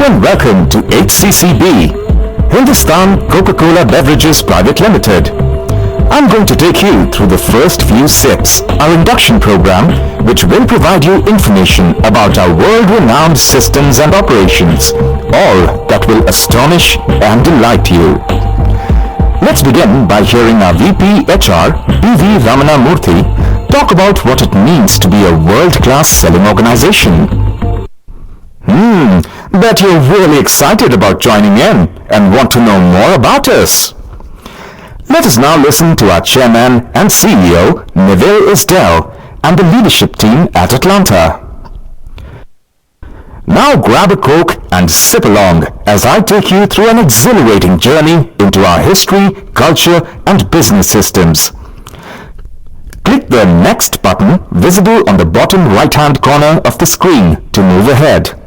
and welcome to HCCB, Hindustan Coca-Cola Beverages Private Limited. I'm going to take you through the first few sips, our induction program, which will provide you information about our world-renowned systems and operations, all that will astonish and delight you. Let's begin by hearing our VP HR, PV Ramana Murthy, talk about what it means to be a world-class selling organization. Bet you're really excited about joining in and want to know more about us. Let us now listen to our Chairman and CEO, Neville Isdell, and the leadership team at Atlanta. Now grab a Coke and sip along as I take you through an exhilarating journey into our history, culture, and business systems. Click the Next button visible on the bottom right-hand corner of the screen to move ahead.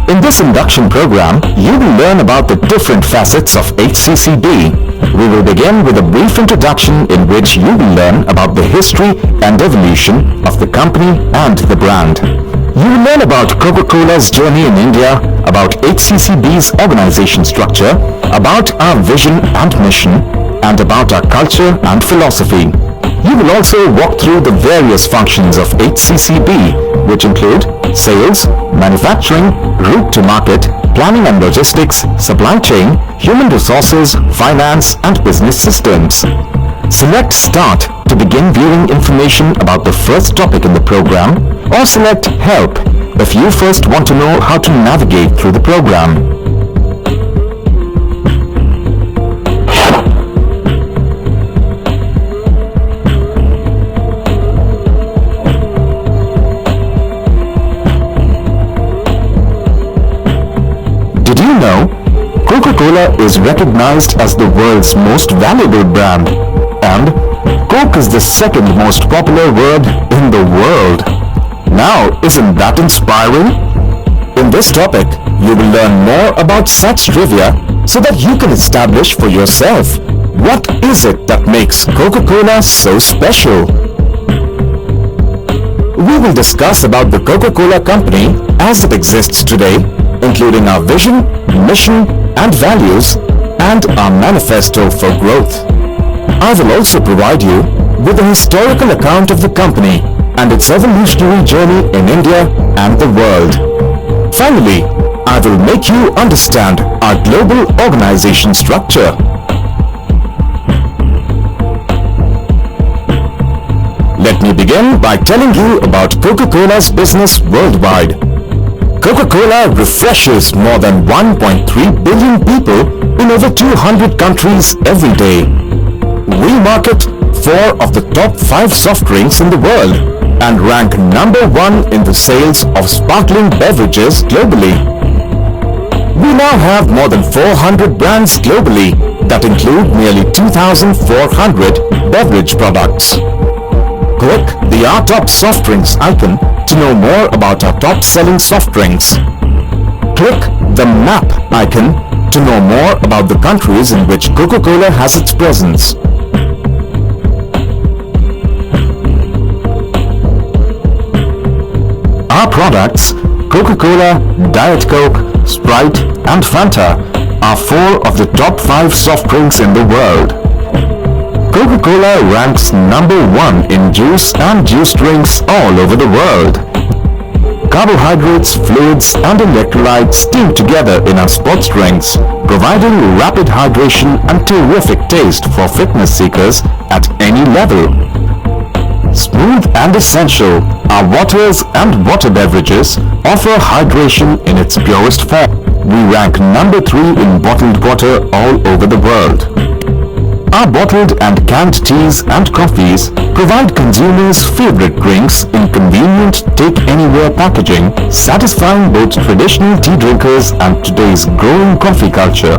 In this induction program, you will learn about the different facets of HCCB. We will begin with a brief introduction in which you will learn about the history and evolution of the company and the brand. You will learn about Coca-Cola's journey in India, about HCCB's organization structure, about our vision and mission, and about our culture and philosophy. You will also walk through the various functions of HCCB, which include sales, manufacturing, route to market, planning and logistics, supply chain, human resources, finance, and business systems. Select Start to begin viewing information about the first topic in the program, or select Help if you first want to know how to navigate through the program. Did you know Coca-Cola is recognized as the world's most valuable brand, and Coke is the second most popular word in the world? Now, isn't that inspiring? In this topic, you will learn more about such trivia so that you can establish for yourself what is it that makes Coca-Cola so special. We will discuss about the Coca-Cola Company as it exists today, including our vision, mission, and values, and our manifesto for growth. I will also provide you with a historical account of the company and its evolutionary journey in India and the world. Finally, I will make you understand our global organization structure. Let me begin by telling you about Coca-Cola's business worldwide. Coca-Cola refreshes more than 1.3 billion people in over 200 countries every day. We market 4 of the top 5 soft drinks in the world and rank number 1 in the sales of sparkling beverages globally. We now have more than 400 brands globally that include nearly 2,400 beverage products. Click the Our Top Soft Drinks icon to know more about our top-selling soft drinks. Click the Map icon to know more about the countries in which Coca-Cola has its presence. Our products, Coca-Cola, Diet Coke, Sprite, and Fanta, are 4 of the top 5 soft drinks in the world. Coca-Cola ranks number 1 in juice and juice drinks all over the world. Carbohydrates, fluids, and electrolytes steam together in our sports drinks, providing rapid hydration and terrific taste for fitness seekers at any level. Smooth and essential, our waters and water beverages offer hydration in its purest form. We rank number 3 in bottled water all over the world. Our bottled and canned teas and coffees provide consumers favorite drinks in convenient take-anywhere packaging, satisfying both traditional tea drinkers and today's growing coffee culture.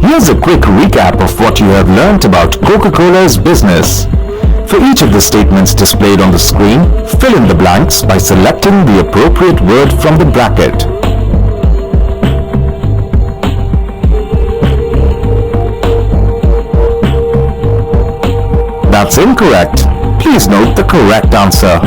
Here's a quick recap of what you have learnt about Coca-Cola's business. For each of the statements displayed on the screen, fill in the blanks by selecting the appropriate word from the bracket. That's incorrect. Please note the correct answer.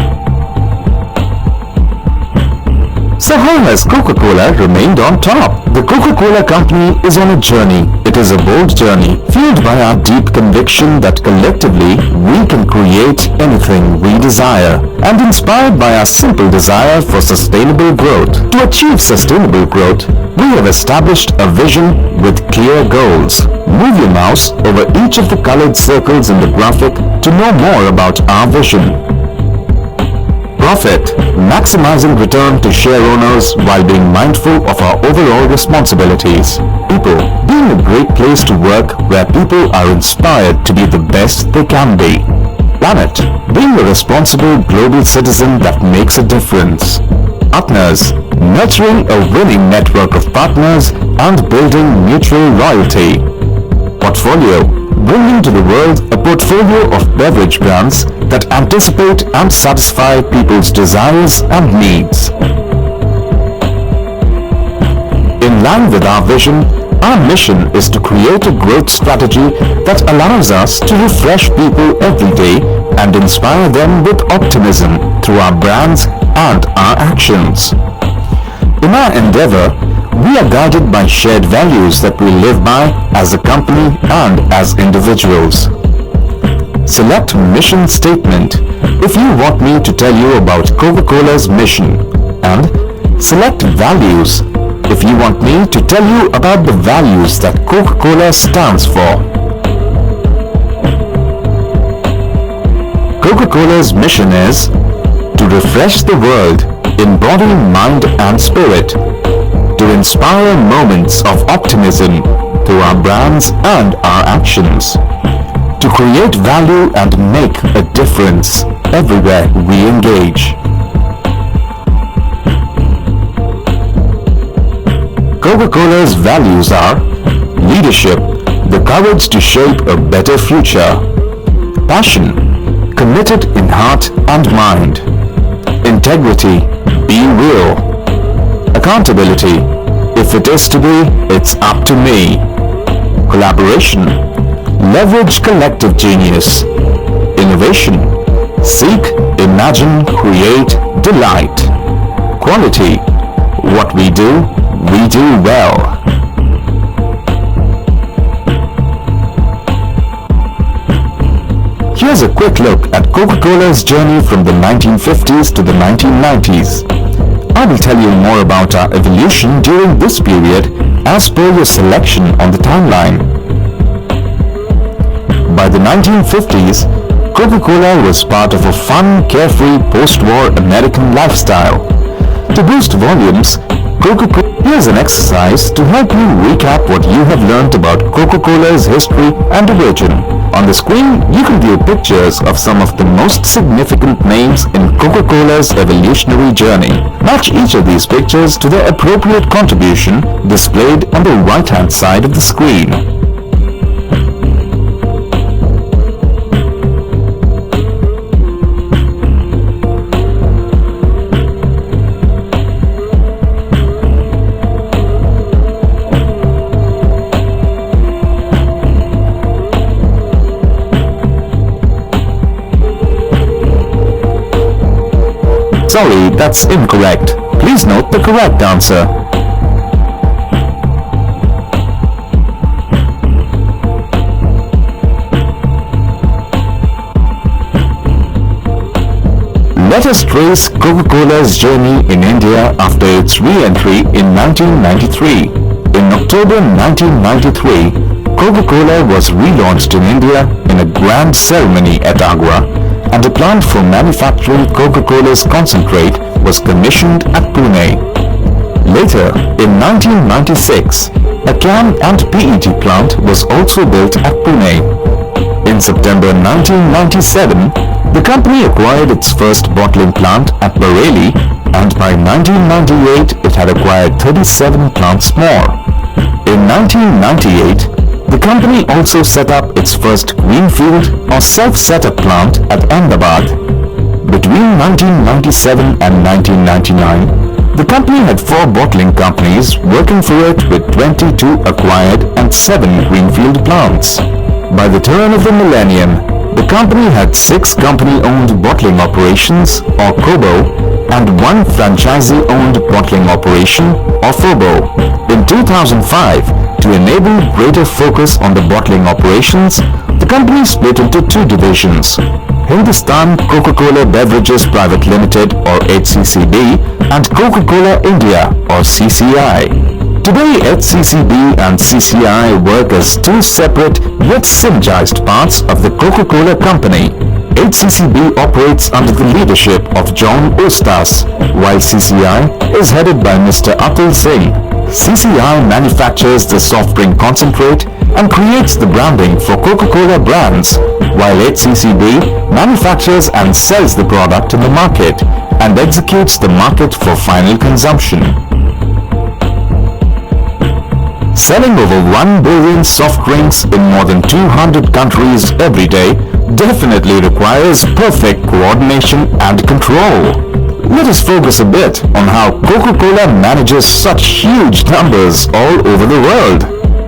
So how has Coca-Cola remained on top? The Coca-Cola company is on a journey. It is a bold journey, fueled by our deep conviction that collectively we can create anything we desire, and inspired by our simple desire for sustainable growth. To achieve sustainable growth, we have established a vision with clear goals. Move your mouse over each of the colored circles in the graphic to know more about our vision. Profit, maximizing return to share owners while being mindful of our overall responsibilities. People, being a great place to work where people are inspired to be the best they can be. Planet, being a responsible global citizen that makes a difference. Partners, nurturing a winning network of partners and building mutual loyalty. Portfolio, bringing to the world a portfolio of beverage brands that anticipate and satisfy people's desires and needs. In line with our vision, our mission is to create a growth strategy that allows us to refresh people every day and inspire them with optimism through our brands and our actions. In our endeavor, we are guided by shared values that we live by as a company and as individuals. Select mission statement if you want me to tell you about Coca-Cola's mission, and select values if you want me to tell you about the values that Coca-Cola stands for. Coca-Cola's mission is to refresh the world in body, mind and spirit, to inspire moments of optimism through our brands and our actions, to create value and make a difference everywhere we engage. Coca-Cola's values are leadership, the courage to shape a better future; passion, committed in heart and mind; integrity, being real; accountability, if it is to be, it's up to me; collaboration, leverage collective genius; innovation, seek, imagine, create, delight; quality, what we do well. Here's a quick look at Coca-Cola's journey from the 1950s to the 1990s. I will tell you more about our evolution during this period as per your selection on the timeline. By the 1950s, Coca-Cola was part of a fun, carefree post-war American lifestyle. To boost volumes, here's an exercise to help you recap what you have learned about Coca-Cola's history and origin. On the screen, you can view pictures of some of the most significant names in Coca-Cola's evolutionary journey. Match each of these pictures to their appropriate contribution displayed on the right-hand side of the screen. Sorry, that's incorrect. Please note the correct answer. Let us trace Coca-Cola's journey in India after its re-entry in 1993. In October 1993, Coca-Cola was relaunched in India in a grand ceremony at Agra, and a plant for manufacturing Coca-Cola's concentrate was commissioned at Pune. Later, in 1996, a can and PET plant was also built at Pune. In September 1997, the company acquired its first bottling plant at Bareilly, and by 1998 it had acquired 37 plants more. In 1998, The company also set up its first greenfield or self-setup plant at Ahmedabad. Between 1997 and 1999, the company had 4 bottling companies working for it with 22 acquired and 7 greenfield plants. By the turn of the millennium, the company had 6 company-owned bottling operations or COBO and 1 franchisee-owned bottling operation or FOBO. In 2005, to enable greater focus on the bottling operations, the company split into 2 divisions: Hindustan Coca-Cola Beverages Private Limited or HCCB and Coca-Cola India or CCI. Today, HCCB and CCI work as 2 separate yet synergized parts of the Coca-Cola company. HCCB operates under the leadership of John Eustace, while CCI is headed by Mr. Atul Singh. CCI manufactures the soft drink concentrate and creates the branding for Coca-Cola brands, while HCCB manufactures and sells the product in the market and executes the market for final consumption. Selling over 1 billion soft drinks in more than 200 countries every day definitely requires perfect coordination and control. Let us focus a bit on how Coca-Cola manages such huge numbers all over the world.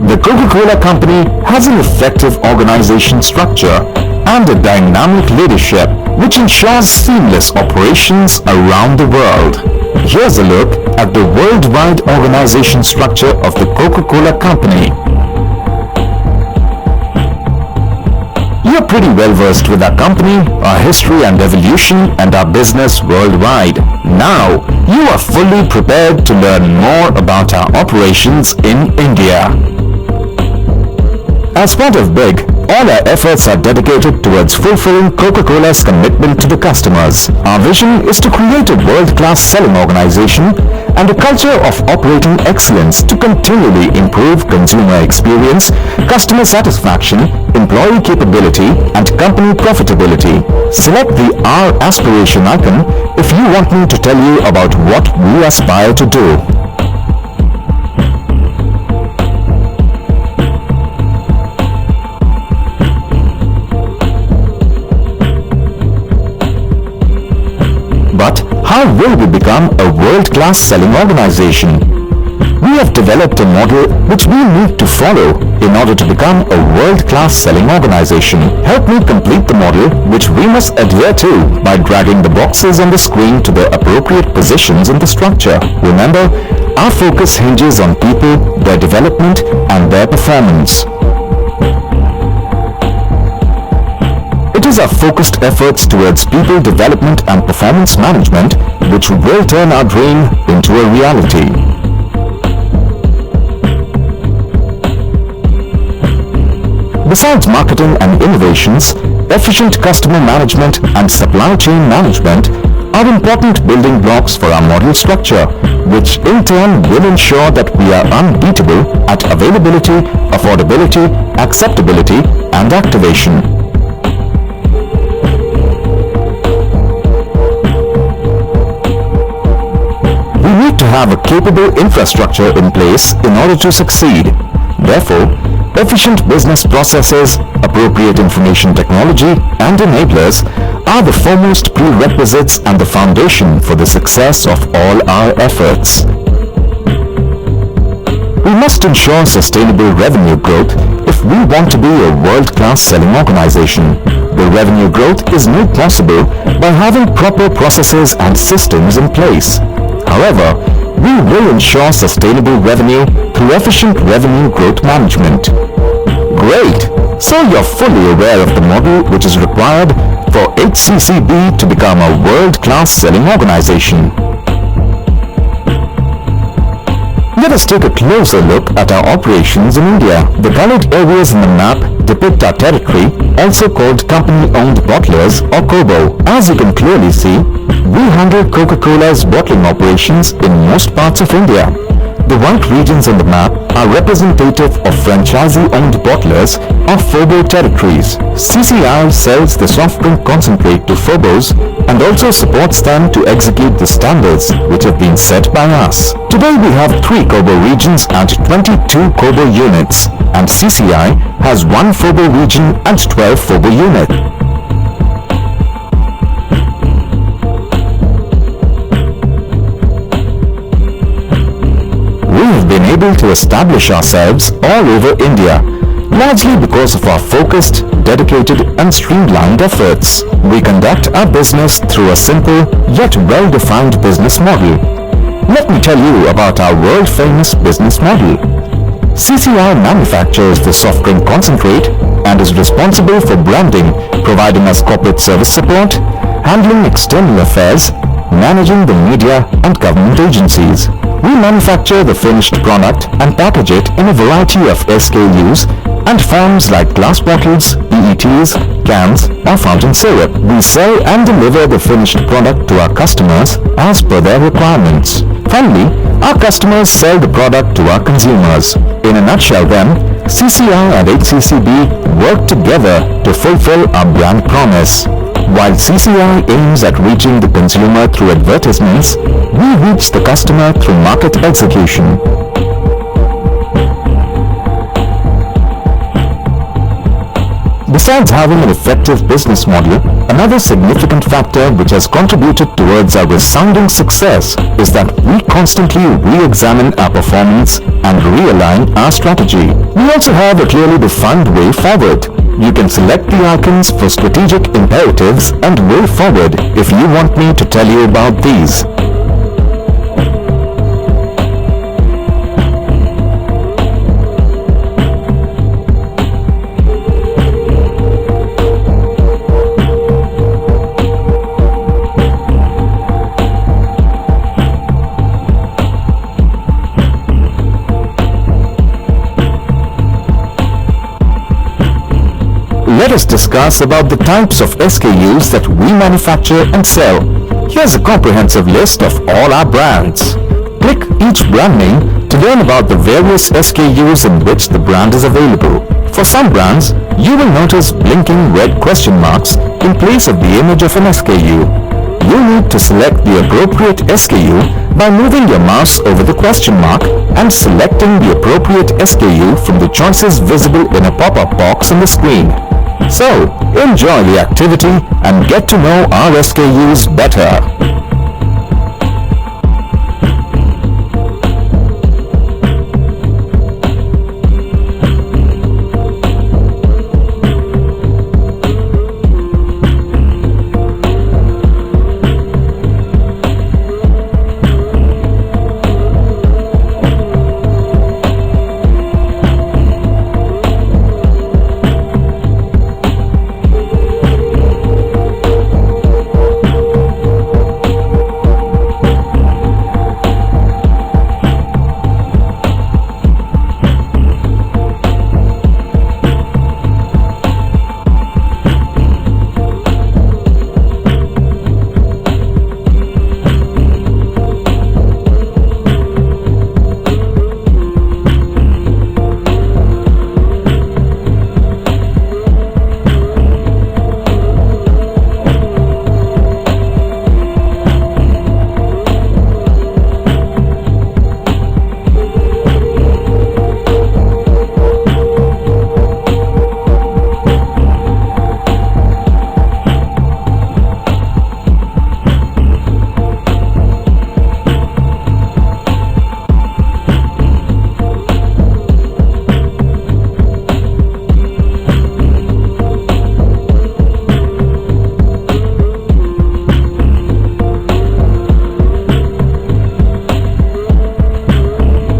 The Coca-Cola company has an effective organization structure and a dynamic leadership which ensures seamless operations around the world. Here's a look at the worldwide organization structure of the Coca-Cola company. You're pretty well versed with our company, our history and evolution, and our business worldwide. Now, you are fully prepared to learn more about our operations in India. As part of BIG, all our efforts are dedicated towards fulfilling Coca-Cola's commitment to the customers. Our vision is to create a world-class selling organization and a culture of operating excellence to continually improve consumer experience, customer satisfaction, employee capability, and company profitability. Select the R aspiration icon if you want me to tell you about what we aspire to do. But how will we become a world-class selling organization? We have developed a model which we need to follow in order to become a world-class selling organization. Help me complete the model which we must adhere to by dragging the boxes on the screen to the appropriate positions in the structure. Remember, our focus hinges on people, their development, and their performance. It is our focused efforts towards people development and performance management which will turn our dream into a reality. Besides marketing and innovations, efficient customer management and supply chain management are important building blocks for our model structure, which in turn will ensure that we are unbeatable at availability, affordability, acceptability, and activation. We need to have a capable infrastructure in place in order to succeed. Therefore, efficient business processes, appropriate information technology, and enablers are the foremost prerequisites and the foundation for the success of all our efforts. We must ensure sustainable revenue growth if we want to be a world-class selling organization. The revenue growth is made possible by having proper processes and systems in place. However, we will ensure sustainable revenue through efficient revenue growth management. Great! So you're fully aware of the model which is required for HCCB to become a world-class selling organization. Let us take a closer look at our operations in India. The colored areas in the map depict our territory, also called company-owned bottlers or COBO. As you can clearly see, we handle Coca-Cola's bottling operations in most parts of India. The white regions on the map are representative of franchisee-owned bottlers of FOBO territories. CCI sells the soft drink concentrate to FOBOs and also supports them to execute the standards which have been set by us. Today we have 3 COBO regions and 22 COBO units, and CCI has 1 FOBO region and 12 FOBO units. We have been able to establish ourselves all over India, largely because of our focused, dedicated and streamlined efforts. We conduct our business through a simple yet well-defined business model. Let me tell you about our world-famous business model. CCI manufactures the soft drink concentrate and is responsible for branding, providing us corporate service support, handling external affairs, managing the media and government agencies. We manufacture the finished product and package it in a variety of SKUs and forms like glass bottles, PETs, cans or fountain syrup. We sell and deliver the finished product to our customers as per their requirements. Finally, our customers sell the product to our consumers. In a nutshell then, CCI and HCCB work together to fulfill our brand promise. While CCI aims at reaching the consumer through advertisements, we reach the customer through market execution. Besides having an effective business model, another significant factor which has contributed towards our resounding success is that we constantly re-examine our performance and realign our strategy. We also have a clearly defined way forward. You can select the icons for strategic imperatives and way forward if you want me to tell you about these. Let us discuss about the types of SKUs that we manufacture and sell. Here's a comprehensive list of all our brands. Click each brand name to learn about the various SKUs in which the brand is available. For some brands, you will notice blinking red question marks in place of the image of an SKU. You need to select the appropriate SKU by moving your mouse over the question mark and selecting the appropriate SKU from the choices visible in a pop-up box on the screen. So, enjoy the activity and get to know our SKUs better.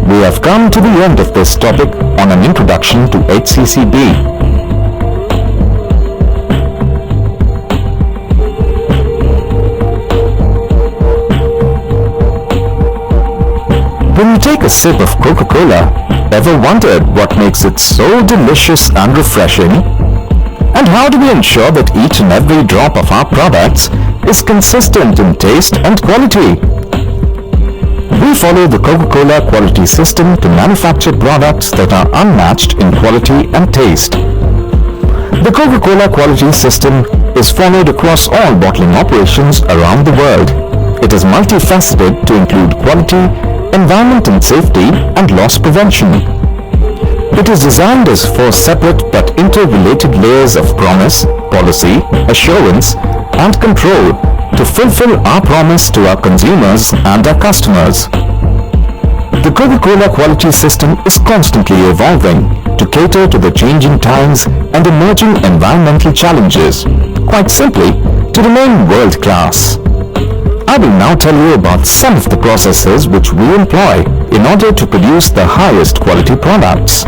We have come to the end of this topic on an introduction to HCCB. When you take a sip of Coca-Cola, ever wondered what makes it so delicious and refreshing? And how do we ensure that each and every drop of our products is consistent in taste and quality? We follow the Coca-Cola quality system to manufacture products that are unmatched in quality and taste. The Coca-Cola quality system is followed across all bottling operations around the world. It is multifaceted to include quality, environment and safety, and loss prevention. It is designed as four separate but interrelated layers of promise, policy, assurance, and control to fulfill our promise to our consumers and our customers. The Coca-Cola quality system is constantly evolving to cater to the changing times and emerging environmental challenges, quite simply, to remain world-class. I will now tell you about some of the processes which we employ in order to produce the highest quality products.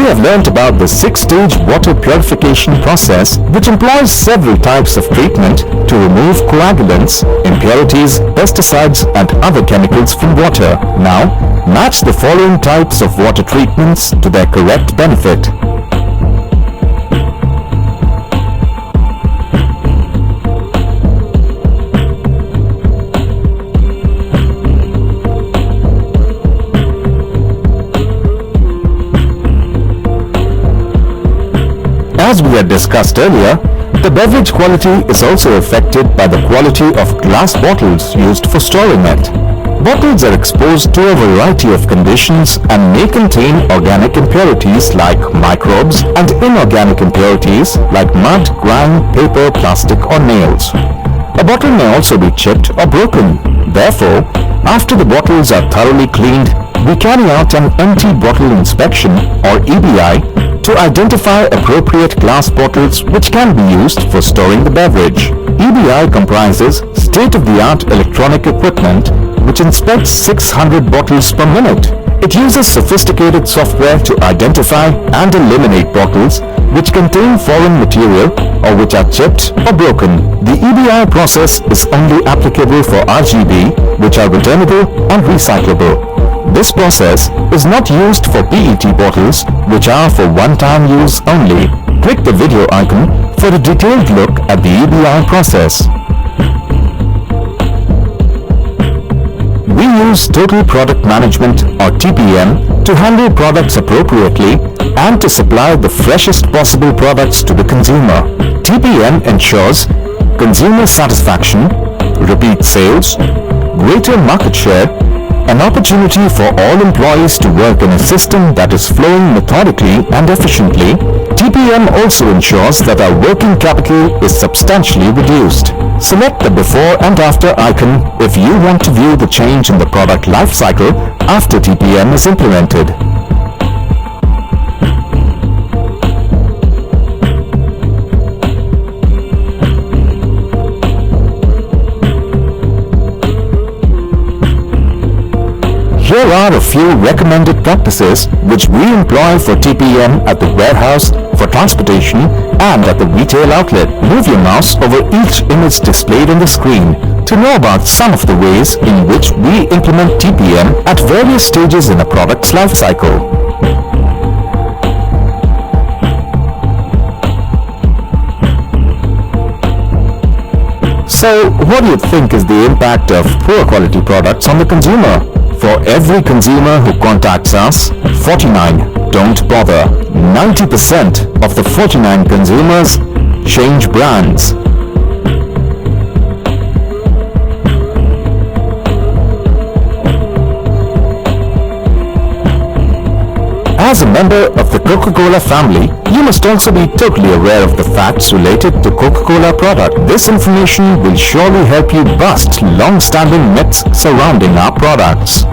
You have learnt about the 6-stage water purification process, which employs several types of treatment to remove coagulants, impurities, pesticides and other chemicals from water. Now, match the following types of water treatments to their correct benefit. As we had discussed earlier, the beverage quality is also affected by the quality of glass bottles used for storing it. Bottles are exposed to a variety of conditions and may contain organic impurities like microbes and inorganic impurities like mud, grime, paper, plastic or nails. A bottle may also be chipped or broken. Therefore, after the bottles are thoroughly cleaned, we carry out an empty bottle inspection or EBI to identify appropriate glass bottles which can be used for storing the beverage. EBI comprises state-of-the-art electronic equipment which inspects 600 bottles per minute. It uses sophisticated software to identify and eliminate bottles which contain foreign material or which are chipped or broken. The EBI process is only applicable for RGB, which are returnable and recyclable. This process is not used for PET bottles, which are for one-time use only. Click the video icon for a detailed look at the EBI process. We use Total Product Management or TPM to handle products appropriately and to supply the freshest possible products to the consumer. TPM ensures consumer satisfaction, repeat sales, greater market share, an opportunity for all employees to work in a system that is flowing methodically and efficiently. TPM also ensures that our working capital is substantially reduced. Select the before and after icon if you want to view the change in the product life cycle after TPM is implemented. Here are a few recommended practices which we employ for TPM at the warehouse, for transportation and at the retail outlet. Move your mouse over each image displayed on the screen to know about some of the ways in which we implement TPM at various stages in a product's life cycle. So, what do you think is the impact of poor quality products on the consumer? For every consumer who contacts us, 49 don't bother. 90% of the 49 consumers change brands. As a member of the Coca-Cola family, you must also be totally aware of the facts related to Coca-Cola product. This information will surely help you bust long-standing myths surrounding our products.